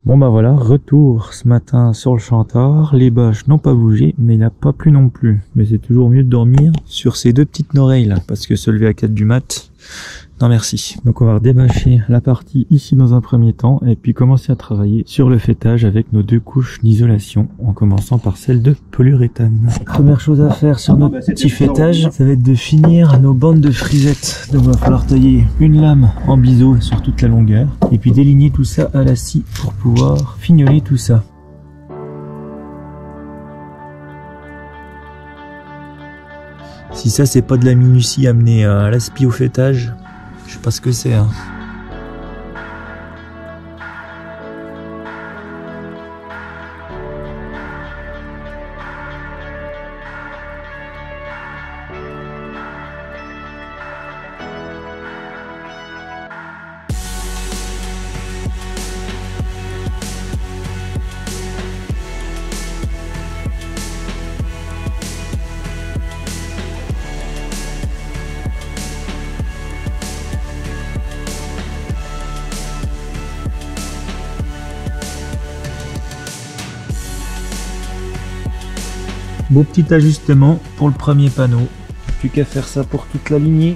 Bon bah voilà, retour ce matin sur le Chantard. Les bâches n'ont pas bougé, mais il n'a pas plu non plus. Mais c'est toujours mieux de dormir sur ces deux petites oreilles là, parce que se lever à 4 du mat, non merci. Donc on va redébâcher la partie ici dans un premier temps, et puis commencer à travailler sur le fêtage avec nos deux couches d'isolation, en commençant par celle de polyuréthane. Première chose à faire sur notre petit fêtage, ça va être de finir nos bandes de frisettes. Donc il va falloir tailler une lame en biseau sur toute la longueur, et puis déligner tout ça à la scie pour pouvoir fignoler tout ça. Si ça c'est pas de la minutie amenée à l'aspi au fêtage, je sais pas ce que c'est hein. Beau petit ajustement pour le premier panneau, plus qu'à faire ça pour toute la lignée.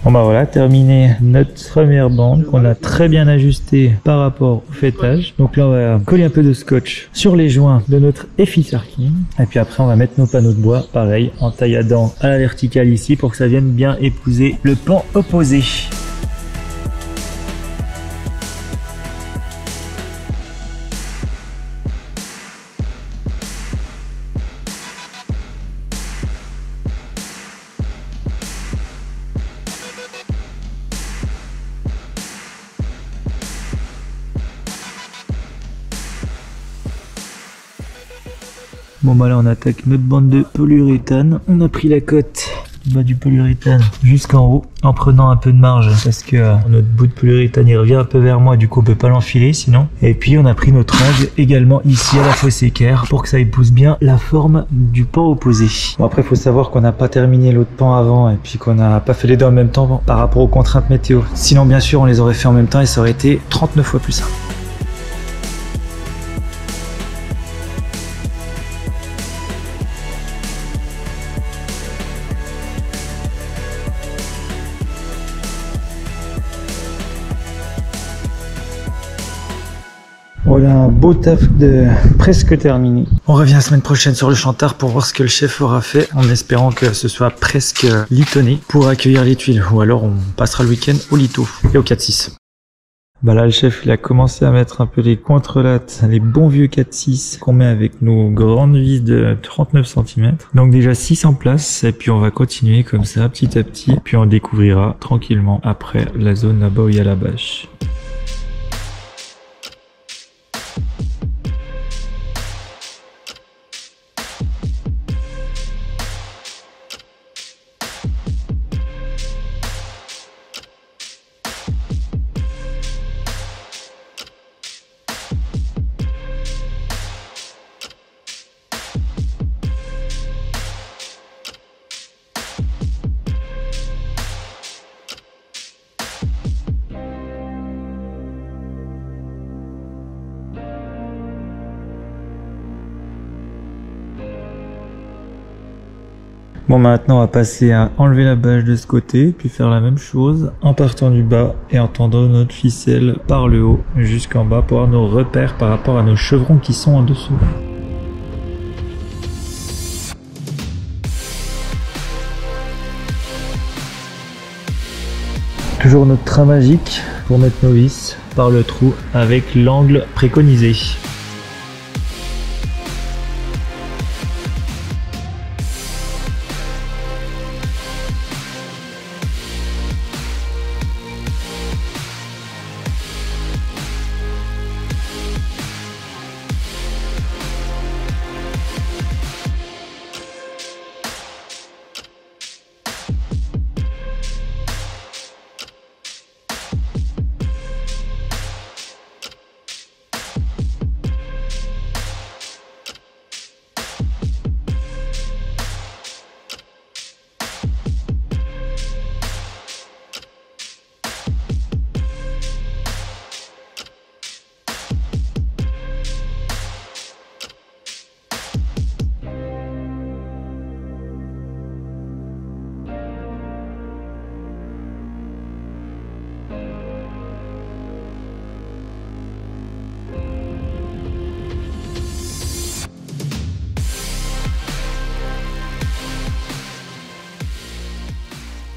Bon bah voilà, terminé notre première bande qu'on a très bien ajustée par rapport au fêtage. Donc là on va coller un peu de scotch sur les joints de notre effice arking. Et puis après on va mettre nos panneaux de bois, pareil, en tailladant à la verticale ici pour que ça vienne bien épouser le pan opposé. Bon bah là on attaque notre bande de polyuréthane. On a pris la cote du bas du polyuréthane jusqu'en haut en prenant un peu de marge parce que notre bout de polyuréthane il revient un peu vers moi, du coup on peut pas l'enfiler sinon. Et puis on a pris notre angle également ici à la fosse équerre pour que ça épouse bien la forme du pan opposé. Bon après il faut savoir qu'on n'a pas terminé l'autre pan avant et puis qu'on n'a pas fait les deux en même temps par rapport aux contraintes météo. Sinon bien sûr on les aurait fait en même temps et ça aurait été 39 fois plus simple. Voilà un beau taf de presque terminé. On revient la semaine prochaine sur le Chantard pour voir ce que le chef aura fait, en espérant que ce soit presque litonné pour accueillir les tuiles. Ou alors on passera le week-end au lito et au 4-6. Bah là le chef il a commencé à mettre un peu les contrelates, les bons vieux 4-6 qu'on met avec nos grandes vis de 39 cm. Donc déjà 6 en place et puis on va continuer comme ça petit à petit. Puis on découvrira tranquillement après la zone là-bas où il y a la bâche. Bon, maintenant on va passer à enlever la bâche de ce côté, puis faire la même chose en partant du bas et en tendant notre ficelle par le haut jusqu'en bas pour avoir nos repères par rapport à nos chevrons qui sont en dessous. Toujours notre train magique pour mettre nos vis par le trou avec l'angle préconisé.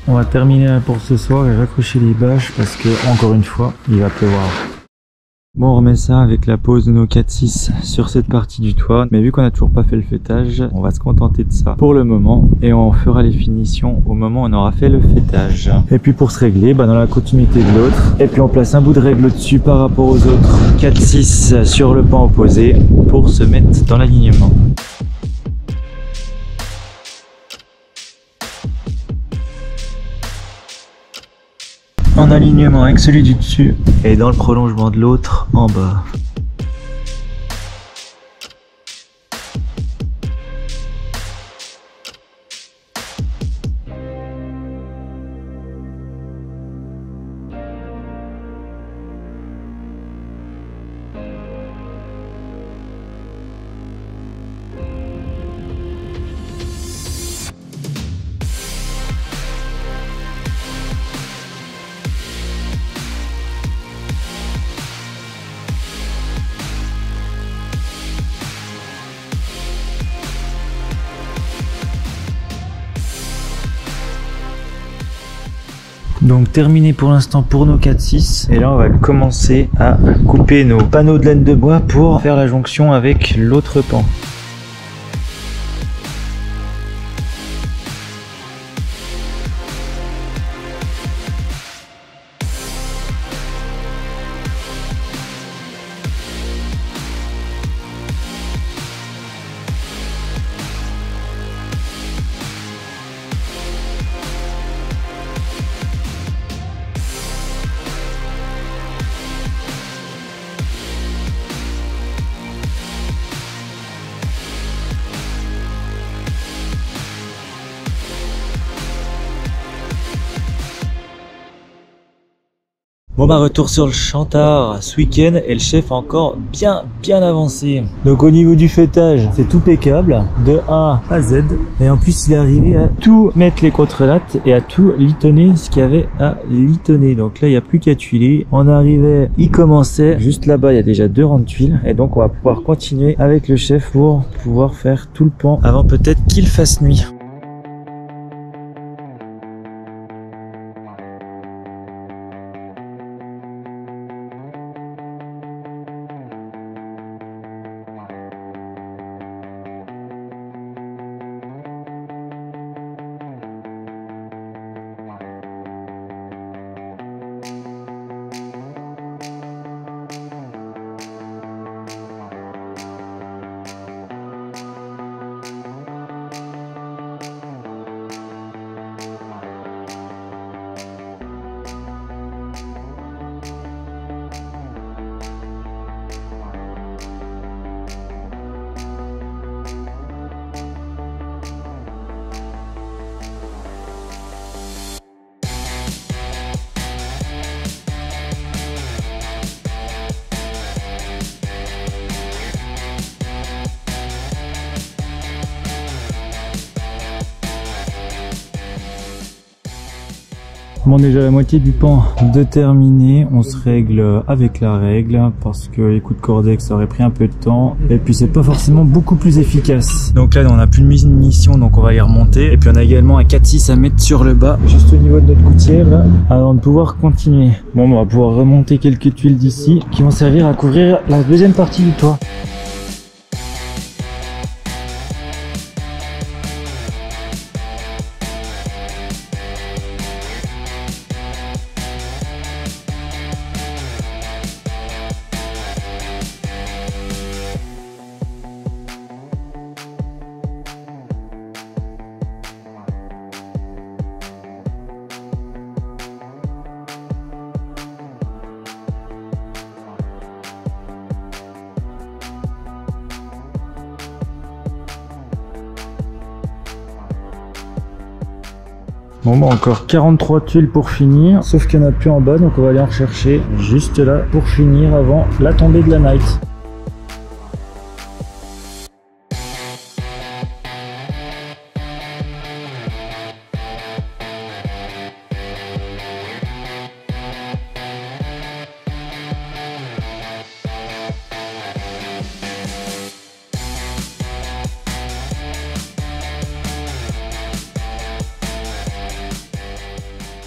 On va terminer pour ce soir et raccrocher les bâches parce que, encore une fois, il va pleuvoir. Bon, on remet ça avec la pose de nos 4-6 sur cette partie du toit. Mais vu qu'on n'a toujours pas fait le fêtage, on va se contenter de ça pour le moment. Et on fera les finitions au moment où on aura fait le fêtage. Et puis pour se régler, dans la continuité de l'autre. Et puis on place un bout de règle au-dessus par rapport aux autres 4-6 sur le pan opposé pour se mettre dans l'alignement. En alignement avec celui du dessus et dans le prolongement de l'autre en bas. Donc terminé pour l'instant pour nos 4-6 et là on va commencer à couper nos panneaux de laine de bois pour faire la jonction avec l'autre pan. Bon retour sur le Chantard ce week-end et le chef a encore bien avancé. Donc au niveau du fêtage, c'est tout impeccable de A à Z. Et en plus il est arrivé à tout mettre les contrelates et à tout litonner ce qu'il y avait à litonner. Donc là il n'y a plus qu'à tuiler. On arrivait, il commençait, juste là-bas il y a déjà 2 rangs de tuiles. Et donc on va pouvoir continuer avec le chef pour pouvoir faire tout le pan avant peut-être qu'il fasse nuit. Bon, déjà la moitié du pan de terminé, on se règle avec la règle parce que les coups de cordex ça aurait pris un peu de temps et puis c'est pas forcément beaucoup plus efficace. Donc là on a plus de munitions donc on va y remonter et puis on a également un 4-6 à mettre sur le bas juste au niveau de notre gouttière là avant de pouvoir continuer. Bon, on va pouvoir remonter quelques tuiles d'ici qui vont servir à couvrir la deuxième partie du toit. Bon, bah encore 43 tuiles pour finir, sauf qu'il n'y en a plus en bas, donc on va aller en rechercher juste là pour finir avant la tombée de la night.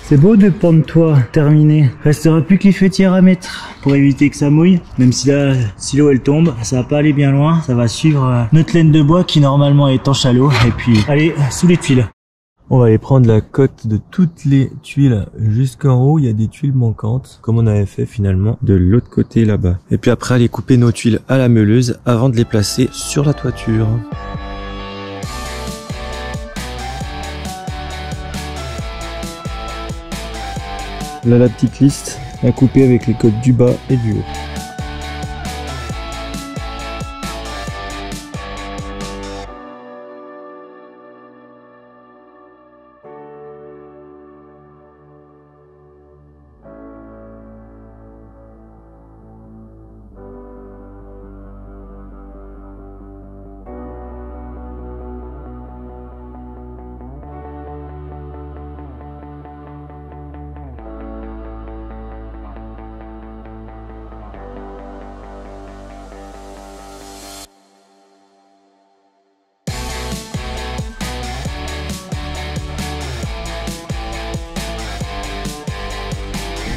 C'est beau de pan de toit terminé. Restera plus que les fêtières à mettre pour éviter que ça mouille. Même si là, si l'eau elle tombe, ça va pas aller bien loin. Ça va suivre notre laine de bois qui normalement est étanche à l'eau. Et puis aller sous les tuiles. On va aller prendre la cote de toutes les tuiles jusqu'en haut. Il y a des tuiles manquantes, comme on avait fait finalement de l'autre côté là-bas. Et puis après aller couper nos tuiles à la meuleuse avant de les placer sur la toiture. Là la petite liste à couper avec les côtes du bas et du haut.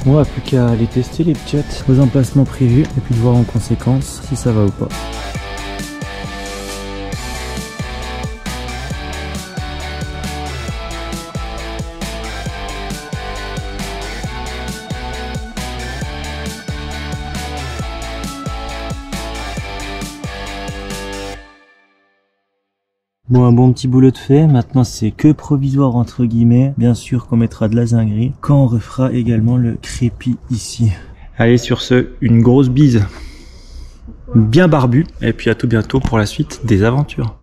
On va plus qu'à aller tester les chiottes aux emplacements prévus et puis de voir en conséquence si ça va ou pas. Bon, un bon petit boulot de fait. Maintenant, c'est que provisoire entre guillemets. Bien sûr qu'on mettra de la zinguerie quand on refera également le crépi ici. Allez, sur ce, une grosse bise bien barbue. Et puis à tout bientôt pour la suite des aventures.